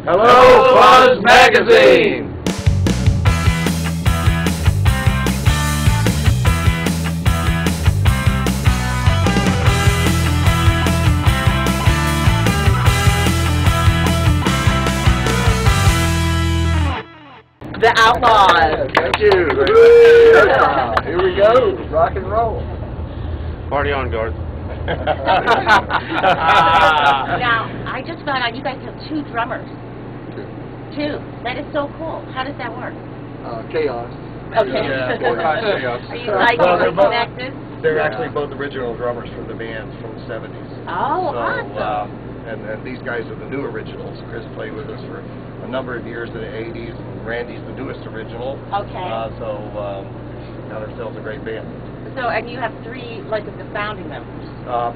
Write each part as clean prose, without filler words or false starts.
Hello, Buzz Magazine! The Outlaws. Thank you. Here we go. Rock and roll. Party on, Garth. Now, I just found out you guys have 2 drummers. 2. That is so cool. How does that work? Chaos. Okay. Yeah, all kinds of chaos. Are you like connected? They're actually both original drummers from the band from the 70s. Oh, So, awesome. and these guys are the new originals. Chris played with us for a number of years in the 80s. And Randy's the newest original. Okay. Got ourselves a great band. So, and you have 3, like, of the founding members.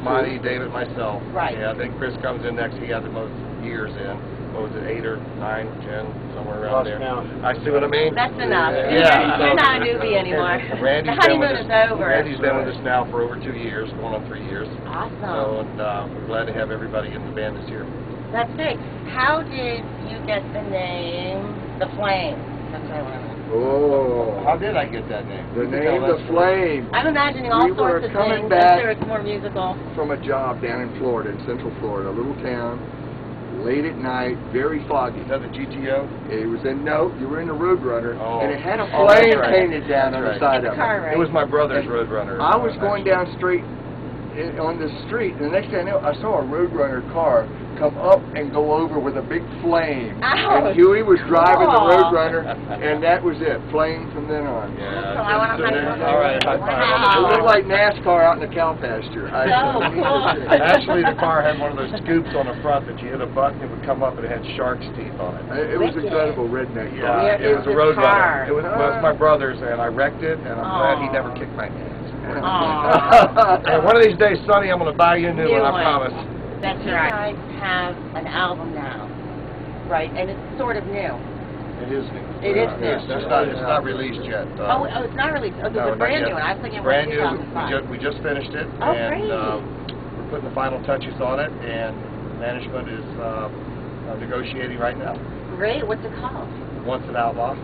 Monty, David, myself. Right. Yeah, I think Chris comes in next. He had the most years in. What was it, 8 or 9, 10, somewhere around there. I see what I mean? That's enough. Yeah. You're not a newbie anymore. Randy's the honeymoon is over. Randy's been with us now for over 2 years, going on 3 years. Awesome. So, and we're glad to have everybody in the band this year. That's great. How did you get the name The Flame? That's what I want to know. Oh. How did I get that name? The name The Flame. I'm imagining all sorts of things. I'm sure it's more musical. From a job down in Florida, in Central Florida, a little town, late at night, very foggy. Is that the GTO? It was in, no, you were in the Roadrunner, and it had a Oh, flame that's right. painted down on the side of it. Car, right? It was my brother's Roadrunner. I was going down straight on the street, and the next thing I know, I saw a Roadrunner car come up and go over with a big flame. Ouch. And Hughie was driving the Cool. Roadrunner, and that was it. Flame from then on. Yeah. So I want to high five. All right, high five. It looked like NASCAR out in the cow pasture. So cool. Actually, the car had one of those scoops on the front that you hit a button, it would come up, and it had shark's teeth on it. It was incredible redneck car. Yeah, it was a Roadrunner. car? It was my brother's, and I wrecked it, and I'm glad he never kicked my ass. And one of these days, Sonny, I'm going to buy you a new one, I promise. That's right. You guys have an album now, right? And it's sort of new. It is new. It is new. It's not released yet. It's not released. Oh, No, it's a brand not new one. yet. I was thinking Brand new. 2005. We just finished it, Oh, and great. we're putting the final touches on it, and management is negotiating right now. Great. What's it called? Once an Outlaw.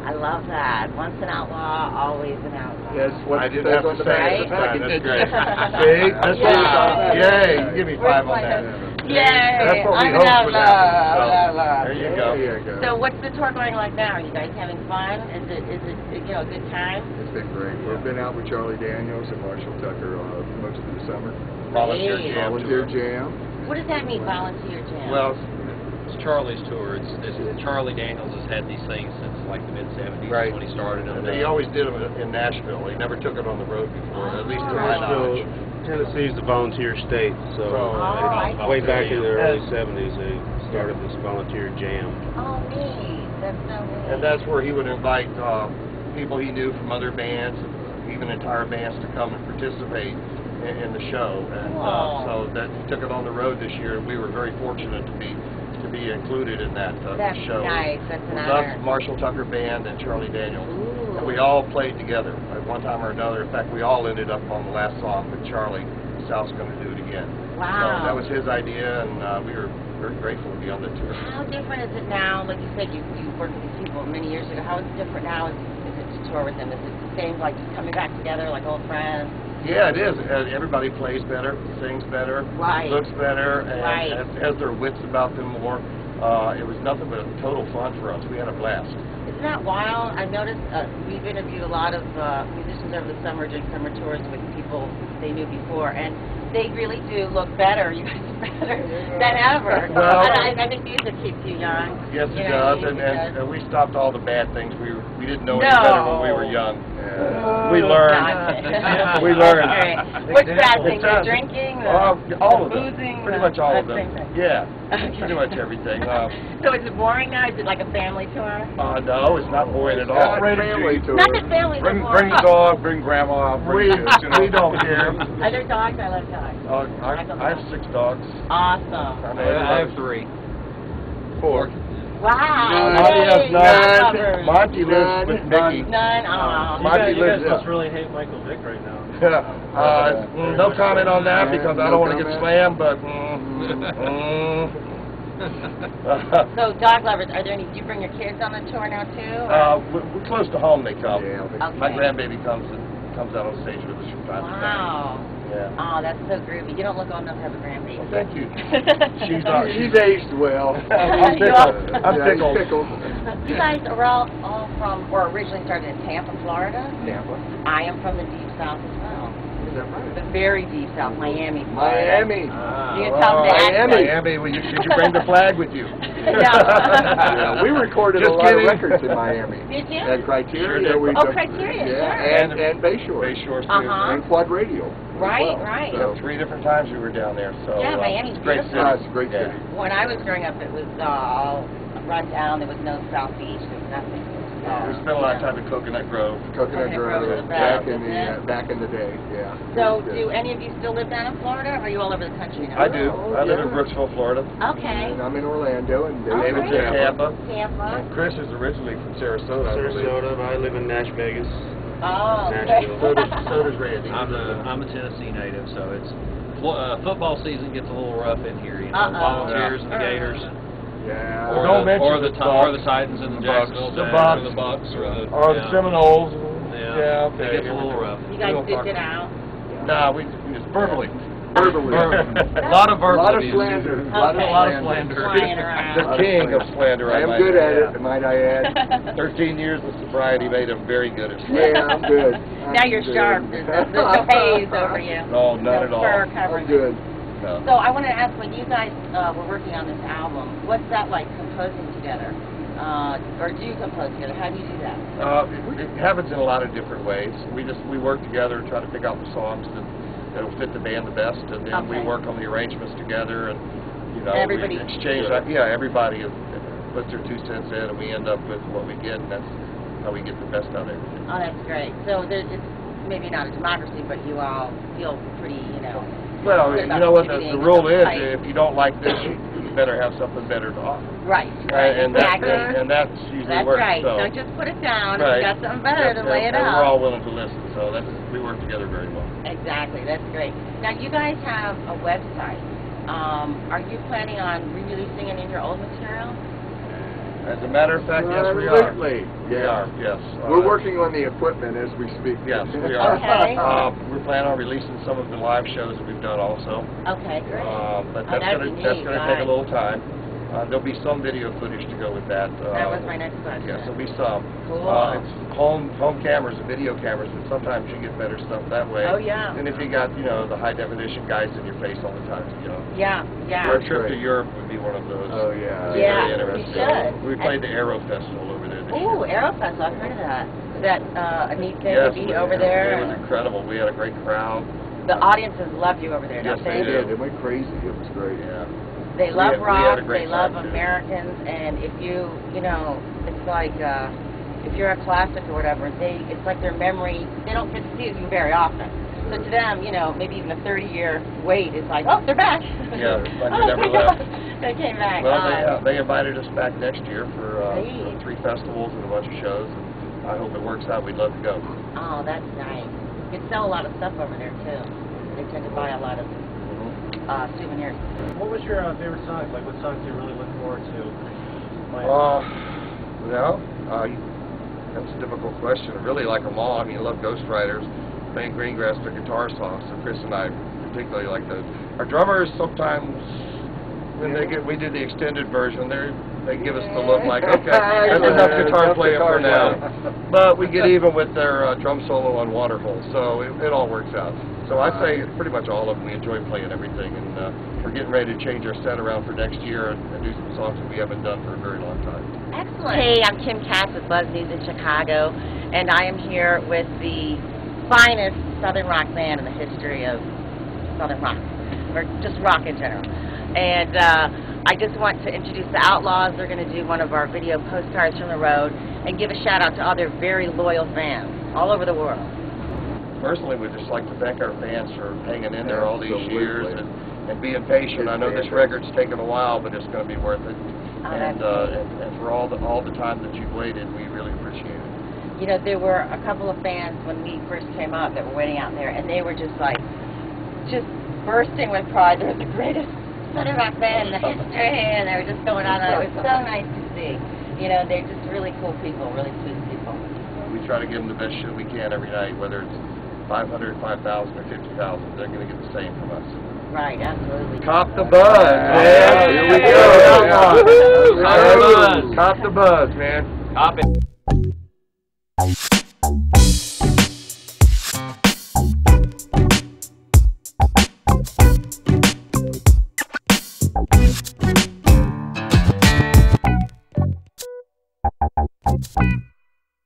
I love that. Once an outlaw, always an outlaw. Yes, what I didn't says have on to the say back it of this the time. package. That's great. See? That's what we thought. Yay! Give me 5 on that. Yay! That's what we I'm an hoped would happen. outlaw. There you go. There you go. So what's the tour going like now? Are you guys having fun? Is it a good time? It's been great. We've been out with Charlie Daniels and Marshall Tucker most of the summer. Volunteer Great. jam. Volunteer jam. What does that mean, volunteer jam? Well, it's Charlie's tour. It's Charlie Daniels has had these things since like the mid-70s Right. when he started them. He always did them in Nashville. He never took it on the road before, at least to my knowledge. Tennessee's the volunteer state, so way back in the early 70s they started this volunteer jam. Oh, neat. That's so neat. And that's where he would invite people he knew from other bands, even entire bands, to come and participate in the show. And so that he took it on the road this year, and we were very fortunate to be included in that That's show. nice. That's an That's honor. Marshall Tucker Band and Charlie Daniels. Ooh. And we all played together at one time or another. In fact, we all ended up on the last song with Charlie. Sal's going to do it again. Wow. So that was his idea, and we were very grateful to be on the tour. How different is it now? Like you said, you worked with these people many years ago. How is it different now? Is it to tour with them? Is it the same, like just coming back together like old friends? Yeah, it is. Everybody plays better, sings better, Right. looks better, and Right. has their wits about them more. It was nothing but total fun for us. We had a blast. Isn't that wild? I've noticed we've interviewed a lot of musicians over the summer doing summer tours with people they knew before, and they really do look better. You guys are better than ever. Well, and I think music keeps you young. Yes, You it know, does, music and we stopped all the bad things. We didn't know No. any better when we were young. We No, learned. We learned. Okay. What's bad things? The drinking, all of them. boozing, Pretty much all of that them. same thing. Yeah, Okay. pretty much everything. So is it boring now? Is it like a family tour? No, it's not boring at all. Family tour. Not that families are boring. the dog, bring grandma, bring kids. We don't care. Are there dogs? I love dogs. I have 6 dogs. Awesome. I have 3. 4. Wow. Monty Yay, has none. 9. Monty lives with Mickey. None. Aw. Monty lives must really hate Michael Vick right now. No comment on that because I don't want to get slammed, but So, dog lovers, are there any? Do you bring your kids on the tour now too? We're close to home. They come. Yeah, okay. My grandbaby comes out on stage with us from time to time. Wow. Yeah. Oh, that's so groovy. You don't look old enough to have a grandbaby. Well, thank you. She's aged well. I'm tickled. I'm tickled. You guys are all from, or originally started in Tampa, Florida? Tampa. I am from the deep south as well. Is that right? The very deep south, Miami, Florida. Miami. You can tell that. Miami. Well, should you bring the flag with you? No. Yeah, we recorded Just a lot kidding. of records in Miami. Did you? And Criteria. Sure did. Criteria, yeah, sure. and Bayshore. Bayshore, too. Uh-huh. And Quad Radio. Right, as well. right. So, 3 different times we were down there. So, Yeah, Miami's it's a great beautiful. city. it's a great city. When I was growing up, it was all run down. There was no South Beach. There was nothing. We spent a lot of time in Coconut Grove. Coconut Grove Grove was the best, back in the day, yeah. So, do any of you still live down in Florida, or are you all over the country now? I do. I live in Brooksville, Florida. Okay. And I'm in Orlando, and David's in Tampa. Tampa. And Chris is originally from Sarasota. Sarasota, but I live in Nash Vegas. Oh, okay. Nashville. So does Randy. I'm a Tennessee native, so it's football season gets a little rough in here. You know, Volunteers and the Gators. Yeah. Don't mention the Titans and the Bucks. Jacksonville The Jags, Bucks. or the Bucks, Or the Seminoles. Yeah, okay. it gets a little rough. You guys duked it out? Nah, we just verbally. Verbally. A lot of verbal A lot of abuse. slander. Okay. A lot of slander. Flying around. The king of slander. I am might good add. at it, might I add. 13 years of sobriety made him very good at slander. Yeah, I'm good. Now you're sharp. There's no haze over you. No, not at all. Fur I'm covering. good. No. So I wanted to ask, when you guys were working on this album, what's that like composing together? Or do you compose together? How do you do that? It happens in a lot of different ways. We work together and try to pick out the songs that'll fit the band the best, and then we Okay. work on the arrangements together, and Everybody- we exchange. Everybody puts their 2 cents in, and we end up with what we get, and that's how we get the best out of everything. Oh, that's great. So it's maybe not a democracy, but you all feel pretty, Well, good you about know what contributing the rule is, right. if you don't like this, you better have something better to offer. Right. And Exactly. that's usually That's works. right. So. Don't just put it down. Right. If you got something better, to lay it and out. we're all willing to listen, so we work together very well. Exactly. That's great. Now, you guys have a website. Are you planning on re-releasing any of your old material? As a matter of fact, yes, we are. Absolutely. We are, yes. We're working on the equipment as we speak. Yes, we are. Okay. We're planning on releasing some of the live shows that we've done also. Okay, great. But Oh, that'd be that's neat, going to right. take a little time. There'll be some video footage to go with that. That was my next question. Yes, there'll be some. Cool. It's home cameras and video cameras, and sometimes you get better stuff that way. Oh, yeah. And if you got, the high definition guys in your face all the time, Yeah, yeah. Our trip to Europe would be one of those. Oh, yeah. Very Yeah, interesting. we should. We played the Aero Festival over there this year. Ooh, Aerofest, I've heard of that. Is that a neat thing Yes, to be over there? It was incredible. We had a great crowd. The audiences loved you over there, Yes, don't they they? did. It went crazy. It was great. Yeah. They We love had rock, a great they love time, too. Americans, and if it's like, if you're a classic or whatever, it's like their memory, they don't get to see you very often. So to them, maybe even a 30-year wait is like, oh, they're back. Yeah, it's like Oh, they never left. They came back. Well, they invited us back next year for Great. 3 festivals and a bunch of shows, and I hope it works out. We'd love to go. Oh, that's nice. You can sell a lot of stuff over there, too. They tend to buy a lot of souvenirs. What was your favorite song? Like, what songs do you really look forward to? That's a difficult question. I really like them all. I mean, I love Ghost Riders. Playing Greengrass, the guitar songs, so Chris and I particularly like those. Our drummers sometimes, when we did the extended version, they give us the look like, okay, that's enough guitar playing for now. But we get even with their drum solo on Waterhole, so it all works out. So I'd say pretty much all of them. We enjoy playing everything, and we're getting ready to change our set around for next year and do some songs that we haven't done for a very long time. Excellent. Hey, I'm Kim Katz with Buzz News in Chicago, and I am here with the finest Southern rock band in the history of Southern rock, or just rock in general. And I just want to introduce the Outlaws. They're going to do one of our video postcards from the road and give a shout out to all their very loyal fans all over the world. Personally, we'd just like to thank our fans for hanging in there all these Absolutely. years and being patient. I know this record's taken a while, but it's going to be worth it. And for all the time that you've waited, we really appreciate it. There were a couple of fans when we first came up that were waiting out there, and they were just bursting with pride. They're the greatest photography and the history, and they were just going on. It was so nice to see. You know, they're just really cool people, really sweet people. We try to give them the best show we can every night, whether it's 500, 5,000, or 50,000. They're going to get the same from us. Right, absolutely. Cop the buzz, man. Here we go. Cop the buzz. Cop the buzz, man. Cop it.